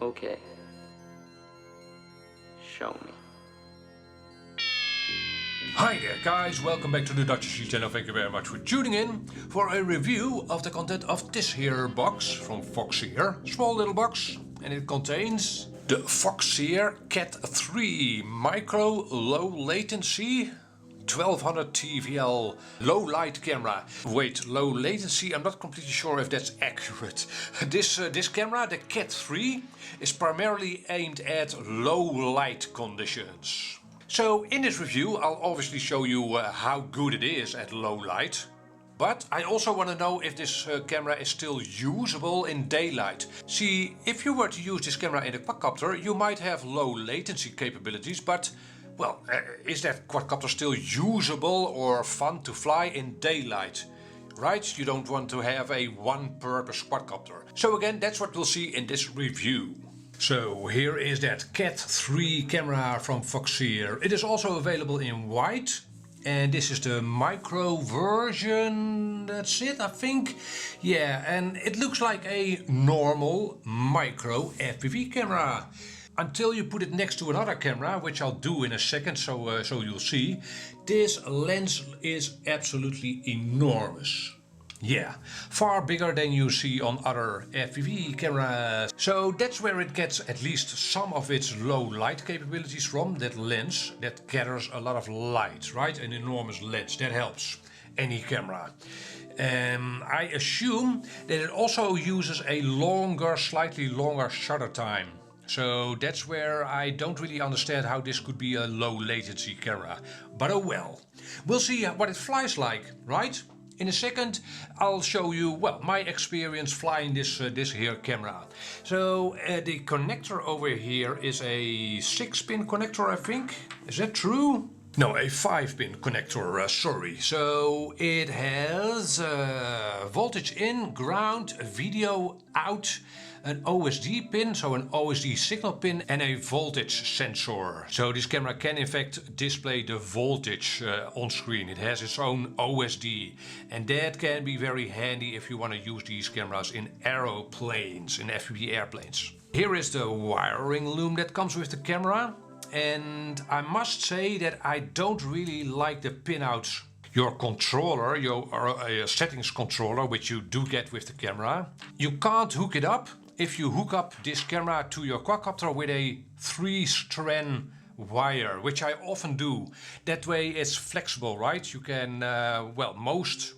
Okay. Show me. Hi there guys, welcome back to the Dutch channel. Thank you very much for tuning in for a review of the content of this here box from Foxeer. Small little box, and it contains the Foxeer Cat 3 micro low latency 1200 TVL low light camera. Wait, low latency, I'm not completely sure if that's accurate. This camera, the Cat 3, is primarily aimed at low light conditions. So in this review I'll obviously show you how good it is at low light. But I also want to know if this camera is still usable in daylight. See, if you were to use this camera in a quadcopter, you might have low latency capabilities, but well, is that quadcopter still usable or fun to fly in daylight? Right? You don't want to have a one-purpose quadcopter. So again, that's what we'll see in this review. So here is that Cat 3 camera from Foxeer. It is also available in white, and this is the micro version. That's it, I think. Yeah, and it looks like a normal micro FPV camera. Until you put it next to another camera, which I'll do in a second, so you'll see. This lens is absolutely enormous. Yeah, far bigger than you see on other FPV cameras. So that's where it gets at least some of its low light capabilities from, that lens that gathers a lot of light, right? An enormous lens, that helps any camera. I assume that it also uses a slightly longer shutter time. So that's where I don't really understand how this could be a low latency camera. But oh well. We'll see what it flies like, right? In a second I'll show you, well, my experience flying this here camera. So the connector over here is a 6-pin connector, I think. Is that true? No, a 5-pin connector, sorry. So it has voltage in, ground, video out, an OSD pin, so an OSD signal pin, and a voltage sensor. So this camera can in fact display the voltage on screen. It has its own OSD, and that can be very handy if you want to use these cameras in aeroplanes, in FPV airplanes. Here is the wiring loom that comes with the camera. And I must say that I don't really like the pinouts. Your controller, your settings controller, which you do get with the camera, you can't hook it up if you hook up this camera to your quadcopter with a 3-strand wire, which I often do. That way it's flexible, right? You can, well, most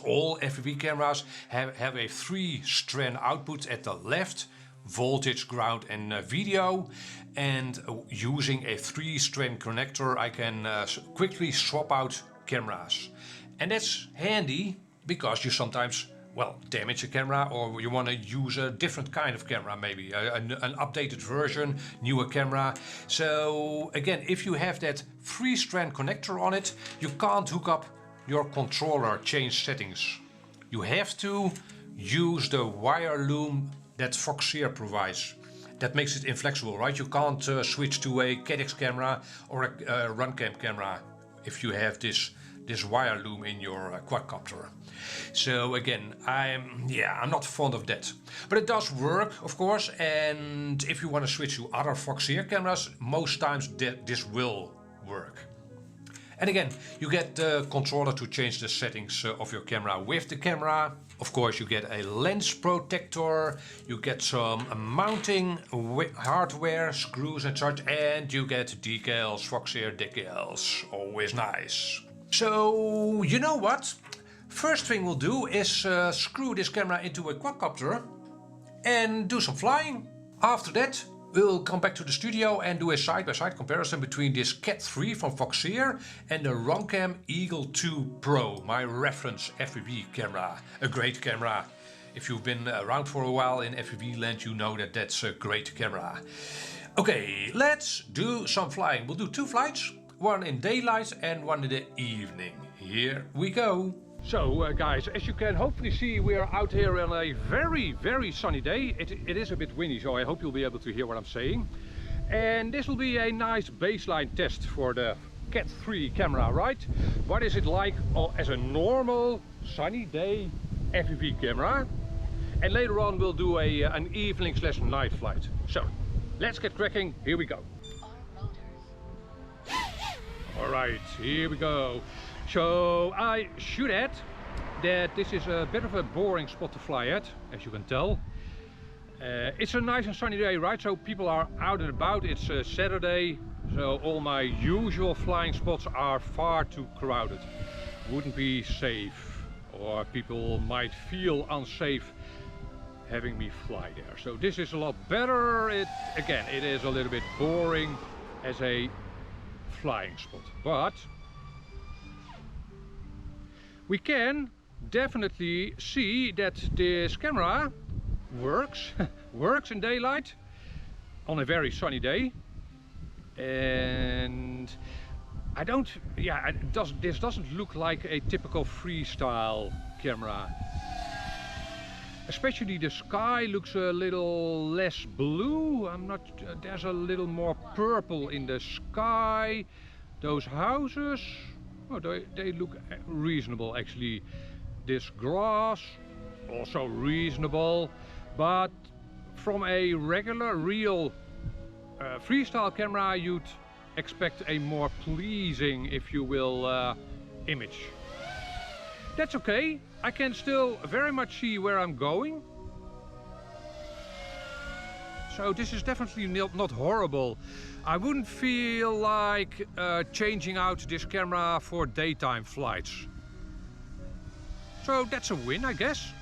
all FPV cameras have a 3-strand output at the left, voltage, ground and video, and using a 3-strand connector I can quickly swap out cameras. And that's handy because you sometimes, well, damage a camera, or you want to use a different kind of camera, maybe an updated version, newer camera. So again, if you have that 3-strand connector on it, you can't hook up your controller, change settings. You have to use the wire loom that Foxeer provides. That makes it inflexible, right? You can't switch to a CADX camera or a runtime camera if you have this wire loom in your quadcopter. So again, I'm not fond of that. But it does work, of course, and if you want to switch to other Foxeer cameras, most times this will work. And again, you get the controller to change the settings of your camera with the camera. Of course, you get a lens protector, you get some mounting hardware, screws and such, and you get decals, Foxeer decals, always nice. So, you know what? First thing we'll do is screw this camera into a quadcopter and do some flying. After that, we'll come back to the studio and do a side-by-side comparison between this Cat 3 from Foxeer and the Runcam Eagle 2 Pro, my reference FPV camera. A great camera. If you've been around for a while in FPV land, you know that that's a great camera. Okay, let's do some flying. We'll do 2 flights, one in daylight and one in the evening. Here we go. So guys, as you can hopefully see, we are out here on a very sunny day. It is a bit windy, so I hope you'll be able to hear what I'm saying. And this will be a nice baseline test for the Cat 3 camera, right? What is it like as a normal sunny day FPV camera? And later on we'll do an evening / night flight. So let's get cracking, here we go. Alright, here we go. So I should add that this is a bit of a boring spot to fly at, as you can tell. It's a nice and sunny day, right? So people are out and about. It's a Saturday, so all my usual flying spots are far too crowded. Wouldn't be safe, or people might feel unsafe having me fly there. So this is a lot better. Again, it is a little bit boring as a flying spot, but we can definitely see that this camera works works in daylight on a very sunny day. And this doesn't look like a typical freestyle camera. Especially the sky looks a little less blue. There's a little more purple in the sky. Those houses, oh, they look reasonable actually. This grass, also reasonable. But from a regular, real freestyle camera, you'd expect a more pleasing, if you will, image. That's okay. I can still very much see where I'm going. So this is definitely not horrible. I wouldn't feel like changing out this camera for daytime flights. So that's a win, I guess.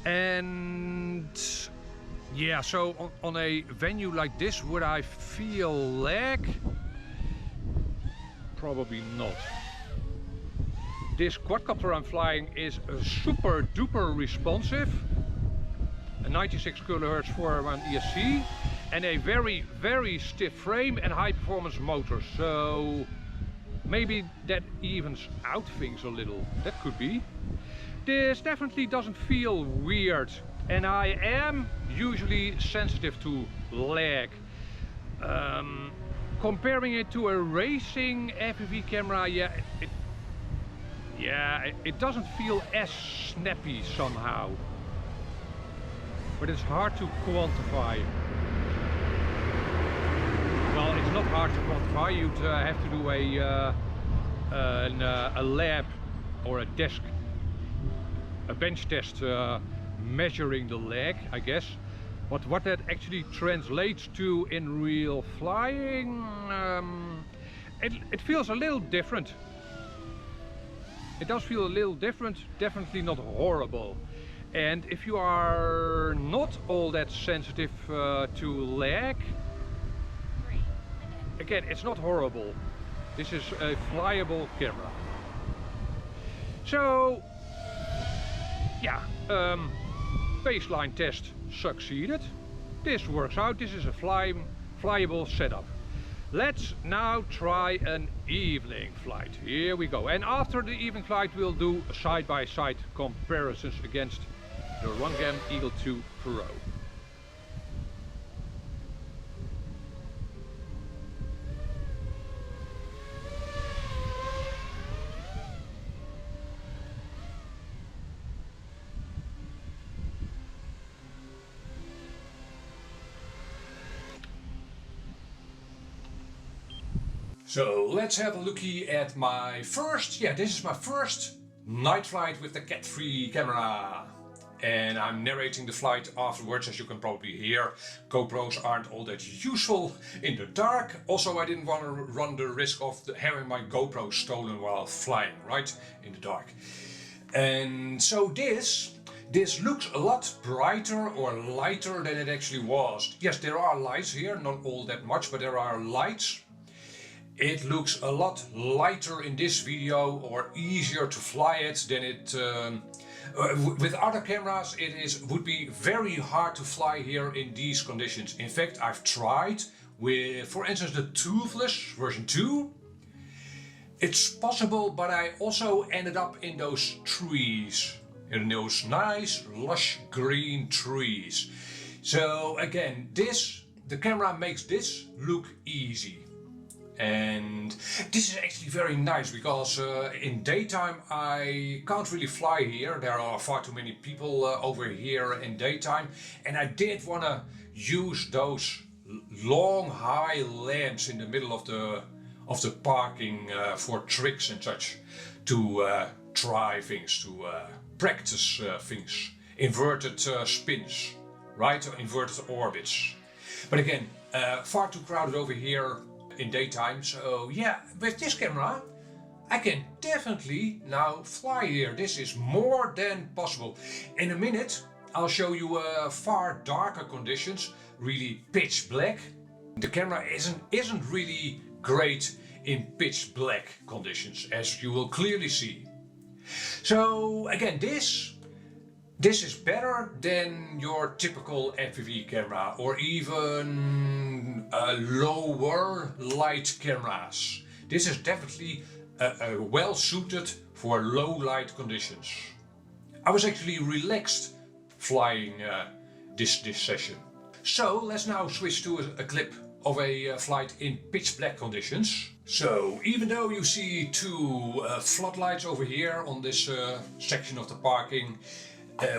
And yeah, so on a venue like this, would I feel lag? Probably not. This quadcopter I'm flying is super duper responsive, a 96 kHz 401 ESC, and a very stiff frame and high performance motor. So maybe that evens out things a little. That could be. This definitely doesn't feel weird, and I am usually sensitive to lag. Comparing it to a racing FPV camera, it doesn't feel as snappy somehow, but it's hard to quantify. Well, it's not hard to quantify. You'd have to do a lab or a bench test measuring the lag, I guess. But what that actually translates to in real flying, it feels a little different. It does feel a little different, definitely not horrible. And if you are not all that sensitive to lag, again, it's not horrible. This is a flyable camera. So, yeah, baseline test succeeded. This works out. This is a flyable setup. Let's now try an evening flight. Here we go. And after the evening flight, we'll do side-by-side comparisons against the Rungam Eagle 2 Pro. So let's have a looky at my first, this is my first night flight with the Cat 3 camera. And I'm narrating the flight afterwards, as you can probably hear. GoPros aren't all that useful in the dark. Also, I didn't want to run the risk of having my GoPro stolen while flying, right? In the dark. And so this looks a lot brighter or lighter than it actually was. Yes, there are lights here, not all that much, but there are lights. It looks a lot lighter in this video, or easier to fly it than it... with other cameras it would be very hard to fly here in these conditions. In fact, I've tried with, for instance, the Toolfless version 2. It's possible, but I also ended up in those trees. In those nice lush green trees. So again, the camera makes this look easy. And this is actually very nice because in daytime I can't really fly here. There are far too many people over here in daytime, and I did want to use those long high lamps in the middle of the parking for tricks and such, to try things, to practice things, inverted spins, right, or inverted orbits. But again, far too crowded over here in daytime, so yeah, with this camera I can definitely now fly here. This is more than possible. In a minute I'll show you far darker conditions, really pitch black. The camera isn't really great in pitch black conditions, as you will clearly see. So again, this is better than your typical FPV camera, or even lower light cameras. This is definitely well suited for low light conditions. I was actually relaxed flying this session. So let's now switch to a clip of a flight in pitch black conditions. So even though you see two floodlights over here on this section of the parking,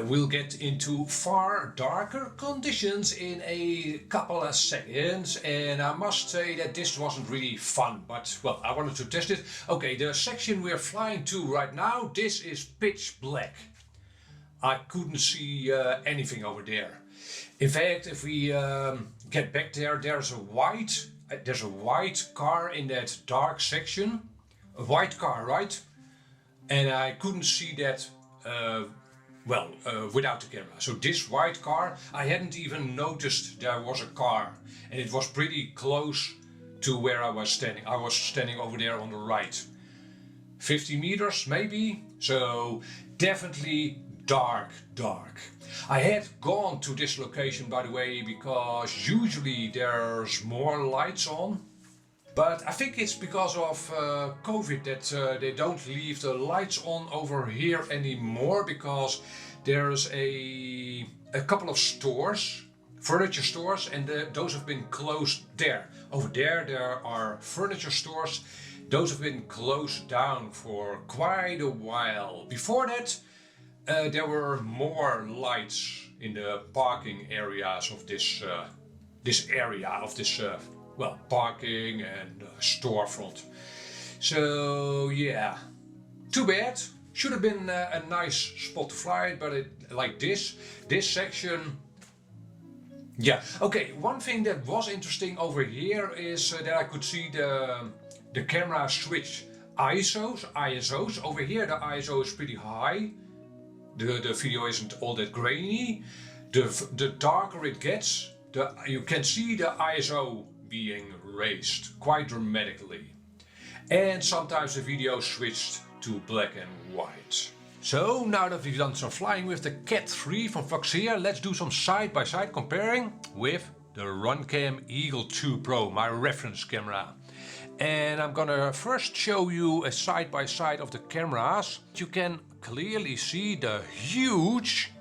we'll get into far darker conditions in a couple of seconds, and I must say that this wasn't really fun, but well, I wanted to test it. Okay, the section we're flying to right now, this is pitch black. I couldn't see anything over there. In fact, if we get back there, there's a white car in that dark section. A white car, right? And I couldn't see that without the camera. So this white car, I hadn't even noticed there was a car, and it was pretty close to where I was standing. I was standing over there on the right. 50 meters maybe, so definitely dark. I had gone to this location, by the way, because usually there's more lights on. But I think it's because of COVID that they don't leave the lights on over here anymore, because there's a couple of stores, furniture stores, and those have been closed there. Over there are furniture stores. Those have been closed down for quite a while. Before that, there were more lights in the parking areas of this parking and storefront. So yeah, too bad. Should have been a nice spot to fly, but like this section. Yeah. Okay. One thing that was interesting over here is that I could see the camera switch ISOs. Over here the ISO is pretty high. The video isn't all that grainy. The darker it gets, you can see the ISO being raised quite dramatically. And sometimes the video switched to black and white. So now that we've done some flying with the Cat 3 from Foxeer, let's do some side-by-side comparing with the Runcam Eagle 2 Pro, my reference camera. And I'm gonna first show you a side-by-side of the cameras. You can clearly see the huge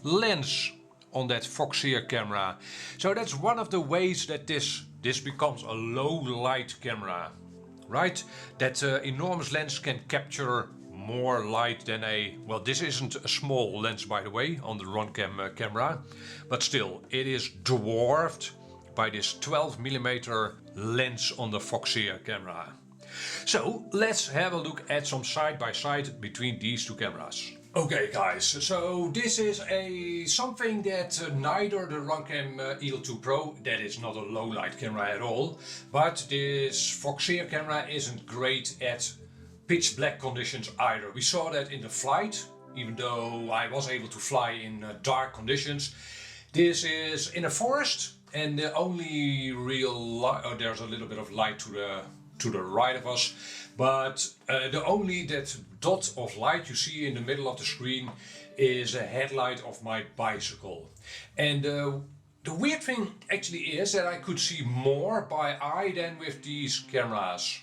lens on that Foxeer camera. So that's one of the ways that this becomes a low light camera, right? That enormous lens can capture more light than this isn't a small lens, by the way, on the Runcam camera, but still it is dwarfed by this 12mm lens on the Foxeer camera. So let's have a look at some side-by-side between these two cameras. Okay guys, so this is something that neither the Runcam Eagle 2 Pro, that is not a low light camera at all, but this Foxeer camera isn't great at pitch black conditions either. We saw that in the flight, even though I was able to fly in dark conditions. This is in a forest, and the only real light, there's a little bit of light to the right of us, but that dot of light you see in the middle of the screen is a headlight of my bicycle. And the weird thing actually is that I could see more by eye than with these cameras.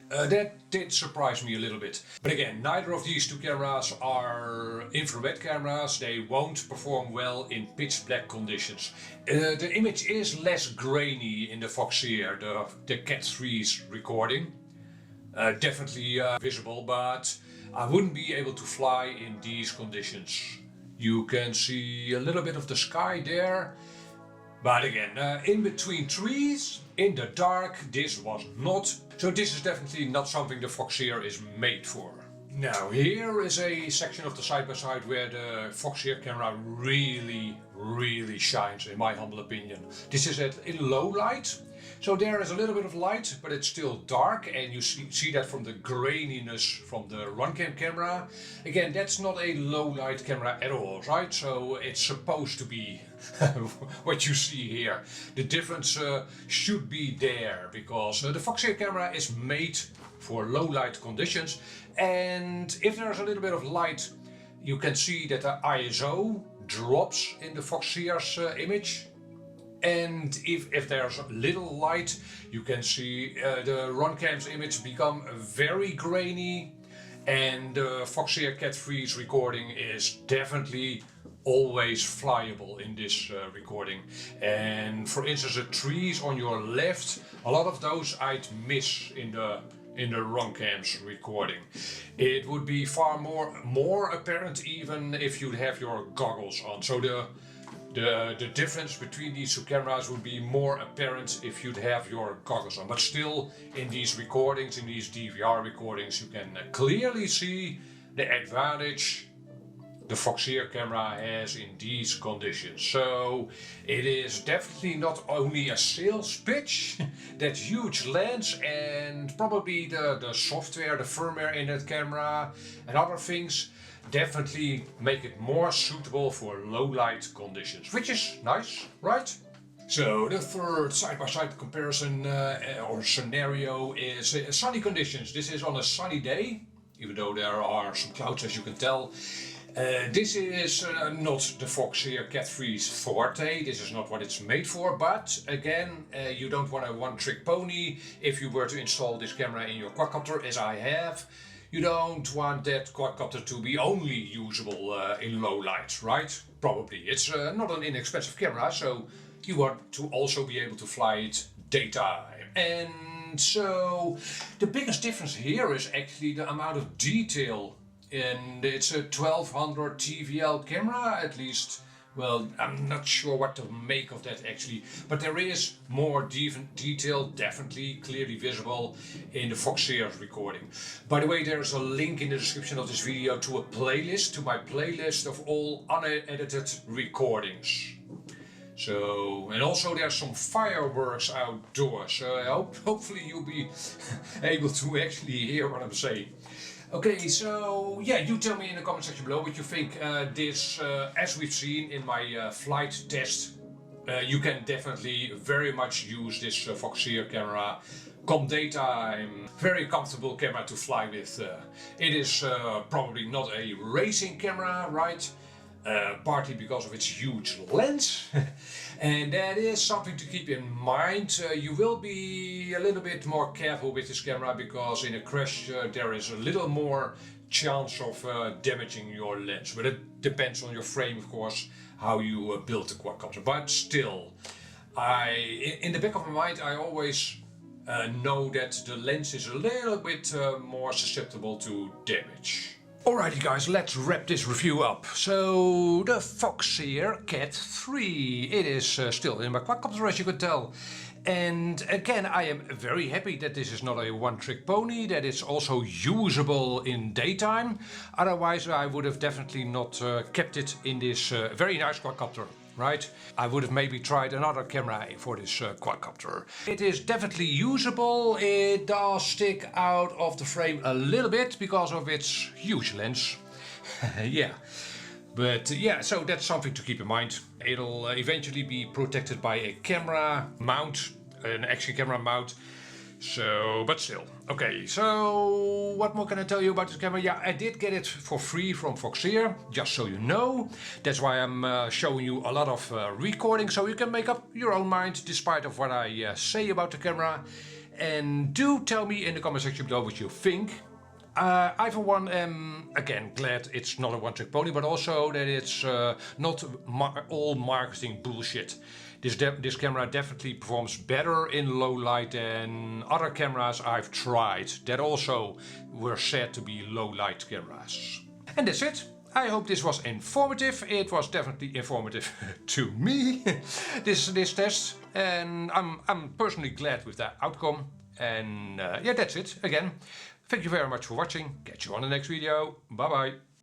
That did surprise me a little bit. But again, neither of these two cameras are infrared cameras. They won't perform well in pitch black conditions. The image is less grainy in the Foxeer, the Cat 3's recording. Definitely visible, but I wouldn't be able to fly in these conditions. You can see a little bit of the sky there. But again, in between trees, in the dark, this was not. So this is definitely not something the Foxeer is made for. Now here is a section of the side-by-side where the Foxeer camera really shines, in my humble opinion. This is in low light. So there is a little bit of light, but it's still dark, and you see that from the graininess from the runtime camera. Again, that's not a low light camera at all, right? So it's supposed to be what you see here. The difference should be there, because the Foxeer camera is made for low light conditions, and if there's a little bit of light, you can see that the ISO drops in the Foxeer's image. And if there's little light, you can see the runcam's image become very grainy, and the Foxeer Cat 3's recording is definitely always flyable in this recording. And for instance, the trees on your left, a lot of those I'd miss in the runcam's recording. It would be far more apparent even if you'd have your goggles on. So the difference between these two cameras would be more apparent if you'd have your goggles on. But still, in these recordings, in these DVR recordings, you can clearly see the advantage the Foxeer camera has in these conditions. So it is definitely not only a sales pitch, that huge lens and probably the software, the firmware in that camera and other things definitely make it more suitable for low light conditions, which is nice, right? So the third side-by-side comparison or scenario is sunny conditions. This is on a sunny day, even though there are some clouds, as you can tell. This is not the Foxeer Cat 3's forte. This is not what it's made for, but again, you don't want a one-trick pony. If you were to install this camera in your quadcopter, as I have, you don't want that quadcopter to be only usable in low light, right? Probably. It's not an inexpensive camera, so you want to also be able to fly it daytime. And so the biggest difference here is actually the amount of detail. And it's a 1200 TVL camera, at least. Well, I'm not sure what to make of that actually, but there is more detail, definitely clearly visible in the Foxeer's recording. By the way, there's a link in the description of this video to a playlist, to my playlist of all unedited recordings. So, and also there's some fireworks outdoors, so hopefully you'll be able to actually hear what I'm saying. Okay, so yeah, you tell me in the comment section below what you think. This, as we've seen in my flight test, you can definitely very much use this Foxeer camera come daytime. Very comfortable camera to fly with. It is probably not a racing camera, right? Partly because of its huge lens. And that is something to keep in mind. You will be a little bit more careful with this camera, because in a crash there is a little more chance of damaging your lens. But it depends on your frame, of course, how you build the quadcopter. But still, in the back of my mind, I always know that the lens is a little bit more susceptible to damage. Alrighty guys, let's wrap this review up. So, the Foxeer Cat 3. It is still in my quadcopter, as you can tell. And again, I am very happy that this is not a one-trick pony, that it's also usable in daytime. Otherwise, I would have definitely not kept it in this very nice quadcopter. Right? I would have maybe tried another camera for this quadcopter. It is definitely usable. It does stick out of the frame a little bit because of its huge lens. Yeah. But yeah, so that's something to keep in mind. It'll eventually be protected by a camera mount, an action camera mount. So, but still. Okay, so what more can I tell you about this camera? Yeah, I did get it for free from Foxeer, just so you know. That's why I'm showing you a lot of recordings, so you can make up your own mind despite of what I say about the camera. And do tell me in the comment section below what you think. I for one am again glad it's not a one-trick pony, but also that it's not all marketing bullshit. This camera definitely performs better in low light than other cameras I've tried that also were said to be low light cameras. And that's it. I hope this was informative. It was definitely informative to me, this test, and I'm personally glad with that outcome. And yeah, that's it again. Thank you very much for watching. Catch you on the next video. Bye bye.